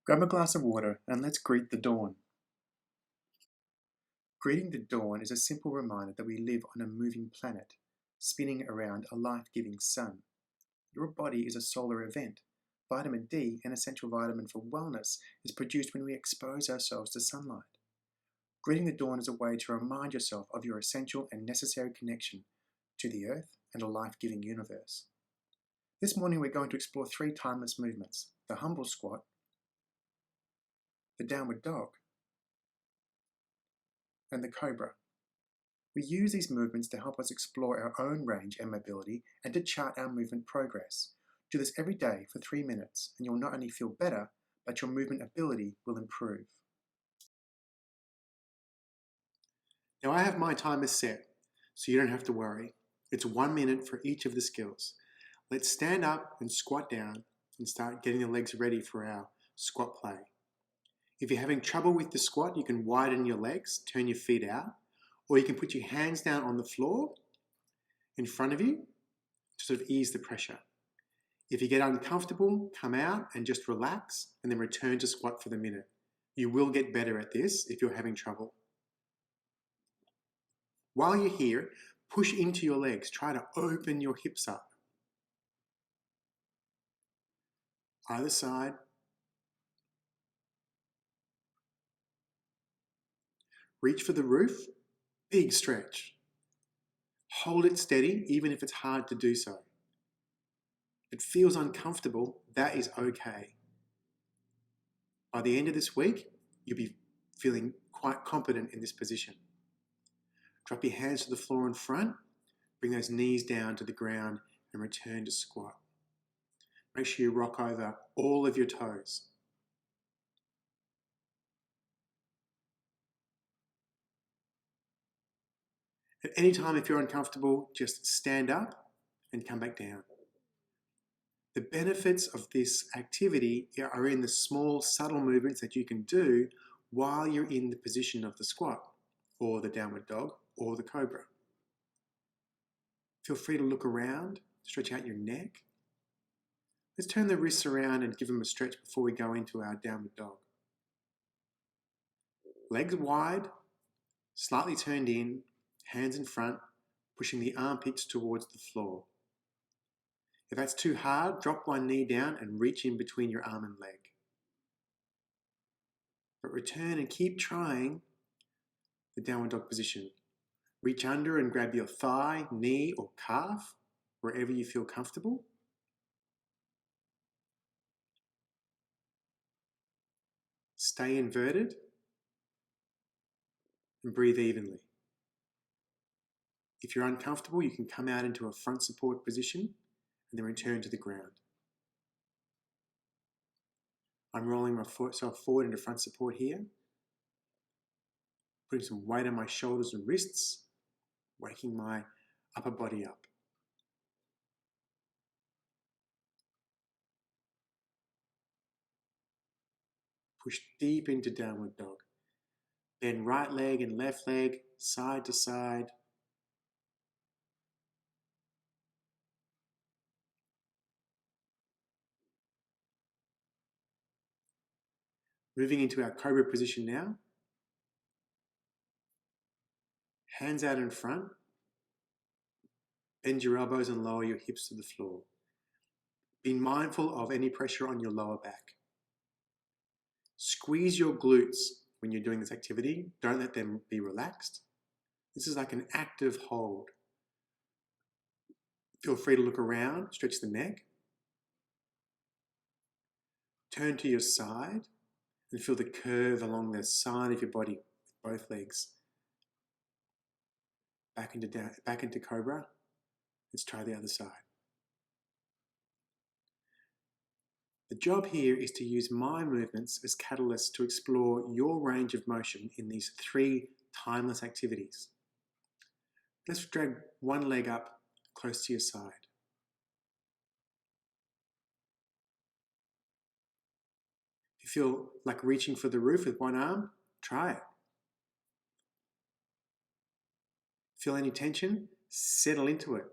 Grab a glass of water and let's greet the dawn. Greeting the dawn is a simple reminder that we live on a moving planet, spinning around a life-giving sun. Your body is a solar event. Vitamin D, an essential vitamin for wellness, is produced when we expose ourselves to sunlight. Greeting the dawn is a way to remind yourself of your essential and necessary connection to the earth and a life-giving universe. This morning we're going to explore 3 timeless movements: the humble squat, the downward dog, and the cobra. We use these movements to help us explore our own range and mobility and to chart our movement progress. Do this every day for 3 minutes and you'll not only feel better, but your movement ability will improve. Now I have my timer set, so you don't have to worry. It's 1 minute for each of the skills. Let's stand up and squat down and start getting the legs ready for our squat play. If you're having trouble with the squat, you can widen your legs, turn your feet out, or you can put your hands down on the floor in front of you to sort of ease the pressure. If you get uncomfortable, come out and just relax and then return to squat for the minute. You will get better at this if you're having trouble. While you're here, push into your legs. Try to open your hips up. Either side. Reach for the roof. Big stretch. Hold it steady, even if it's hard to do so. If it feels uncomfortable, that is okay. By the end of this week, you'll be feeling quite competent in this position. Drop your hands to the floor in front, bring those knees down to the ground and return to squat. Make sure you rock over all of your toes. At any time, if you're uncomfortable, just stand up and come back down. The benefits of this activity are in the small, subtle movements that you can do while you're in the position of the squat, or the downward dog, or the cobra. Feel free to look around, stretch out your neck. Let's turn the wrists around and give them a stretch before we go into our downward dog. Legs wide, slightly turned in, hands in front, pushing the armpits towards the floor. If that's too hard, drop one knee down and reach in between your arm and leg. But return and keep trying the downward dog position. Reach under and grab your thigh, knee, or calf, wherever you feel comfortable. Stay inverted and breathe evenly. If you're uncomfortable, you can come out into a front support position and then return to the ground. I'm rolling myself forward into front support here, putting some weight on my shoulders and wrists, waking my upper body up. Push deep into downward dog. Bend right leg and left leg, side to side. Moving into our cobra position now. Hands out in front. Bend your elbows and lower your hips to the floor. Be mindful of any pressure on your lower back. Squeeze your glutes when you're doing this activity. Don't let them be relaxed. This is like an active hold. Feel free to look around, stretch the neck. Turn to your side and feel the curve along the side of your body with both legs. Back into cobra. Let's try the other side. The job here is to use my movements as catalysts to explore your range of motion in these 3 timeless activities. Let's drag one leg up close to your side. If you feel like reaching for the roof with one arm, try it. Feel any tension? Settle into it.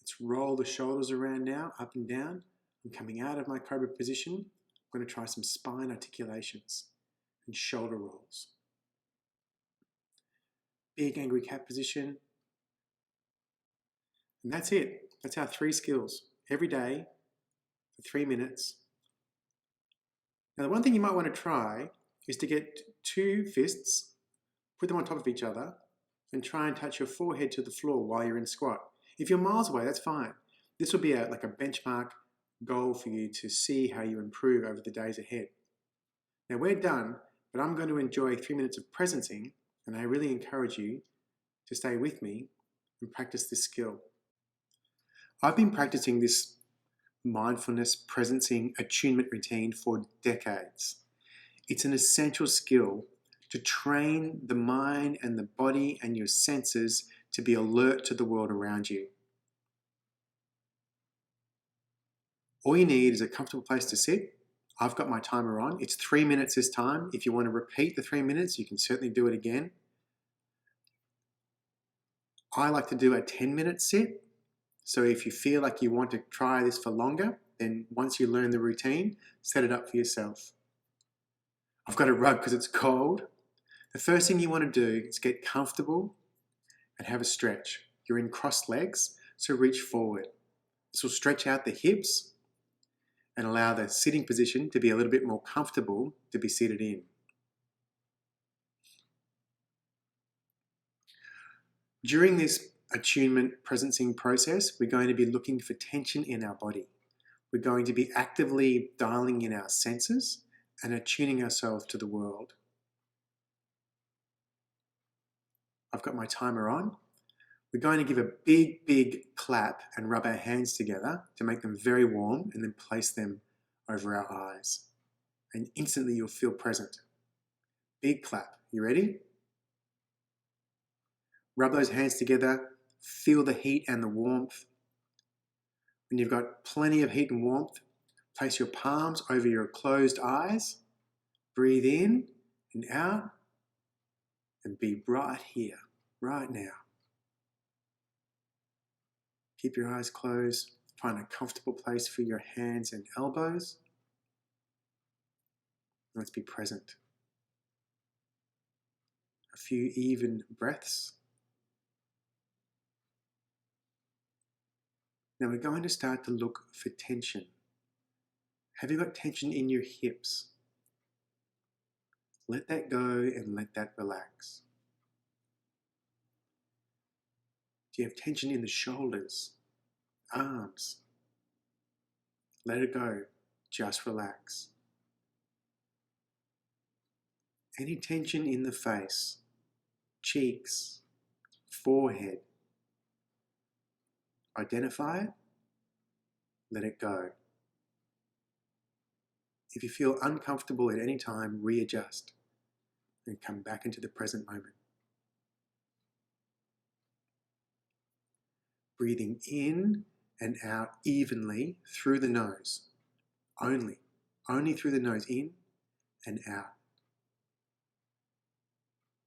Let's roll the shoulders around now, up and down. I'm coming out of my cobra position, I'm going to try some spine articulations and shoulder rolls. Big angry cat position. And that's it. That's our 3 skills every day for 3 minutes. Now, the one thing you might want to try is to get 2 fists, put them on top of each other, and try and touch your forehead to the floor while you're in squat. If you're miles away, that's fine. This will be like a benchmark goal for you to see how you improve over the days ahead. Now, we're done, but I'm going to enjoy 3 minutes of presencing, and I really encourage you to stay with me and practice this skill. I've been practicing this mindfulness, presencing, attunement routine for decades. It's an essential skill to train the mind and the body and your senses to be alert to the world around you. All you need is a comfortable place to sit. I've got my timer on. It's 3 minutes this time. If you want to repeat the 3 minutes, you can certainly do it again. I like to do a 10-minute sit. So if you feel like you want to try this for longer, then once you learn the routine, set it up for yourself. I've got a rug because it's cold. The first thing you want to do is get comfortable and have a stretch. You're in crossed legs, so reach forward. This will stretch out the hips and allow the sitting position to be a little bit more comfortable to be seated in. During this attunement presencing process, we're going to be looking for tension in our body. We're going to be actively dialing in our senses and attuning ourselves to the world. I've got my timer on. We're going to give a big, big clap and rub our hands together to make them very warm and then place them over our eyes. And instantly you'll feel present. Big clap. You ready? Rub those hands together. Feel the heat and the warmth. When you've got plenty of heat and warmth, place your palms over your closed eyes. Breathe in and out and be right here, right now. Keep your eyes closed. Find a comfortable place for your hands and elbows. Let's be present. A few even breaths. Now we're going to start to look for tension. Have you got tension in your hips? Let that go and let that relax. Do you have tension in the shoulders, arms? Let it go. Just relax. Any tension in the face, cheeks, forehead? Identify it. Let it go. If you feel uncomfortable at any time, readjust and come back into the present moment. Breathing in and out evenly through the nose. Only through the nose, in and out.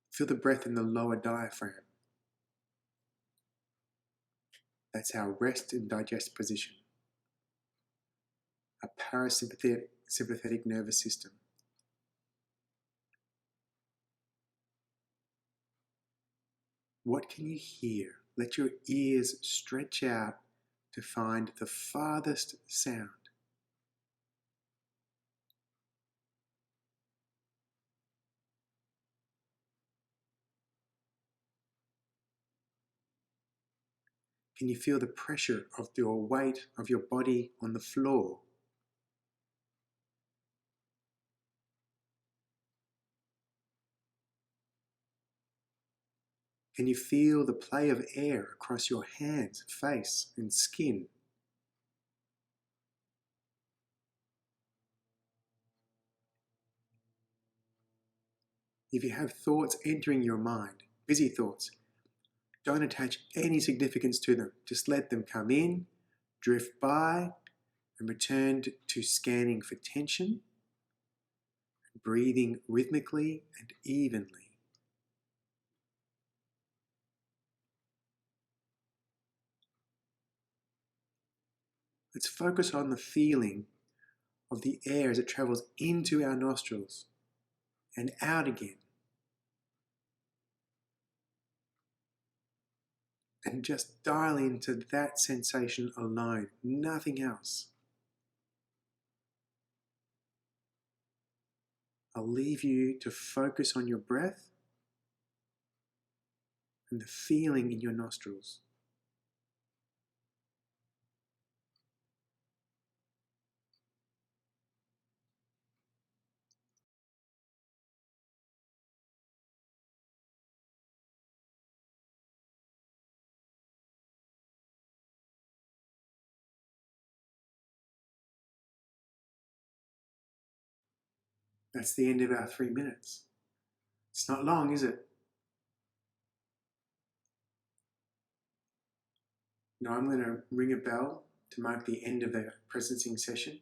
Feel the breath in the lower diaphragm. That's our rest and digest position. A parasympathetic nervous system. What can you hear? Let your ears stretch out to find the farthest sound. Can you feel the pressure of your weight of your body on the floor? Can you feel the play of air across your hands, face, and skin? If you have thoughts entering your mind, busy thoughts, don't attach any significance to them. Just let them come in, drift by, and return to scanning for tension, breathing rhythmically and evenly. Let's focus on the feeling of the air as it travels into our nostrils and out again. And just dial into that sensation alone, nothing else. I'll leave you to focus on your breath and the feeling in your nostrils. That's the end of our 3 minutes. It's not long, is it? Now I'm going to ring a bell to mark the end of the presencing session.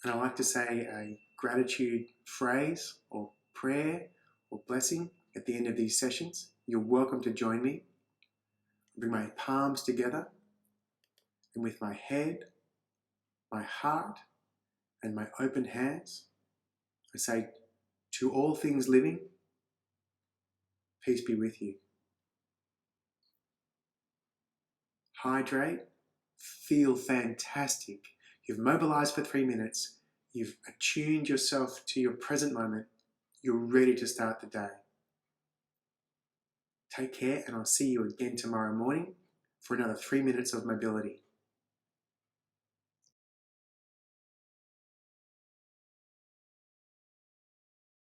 And I like to say a gratitude phrase or prayer or blessing at the end of these sessions. You're welcome to join me. I bring my palms together, and with my head, my heart, and my open hands, I say, to all things living, peace be with you. Hydrate, feel fantastic. You've mobilized for 3 minutes. You've attuned yourself to your present moment. You're ready to start the day. Take care, and I'll see you again tomorrow morning for another 3 minutes of mobility.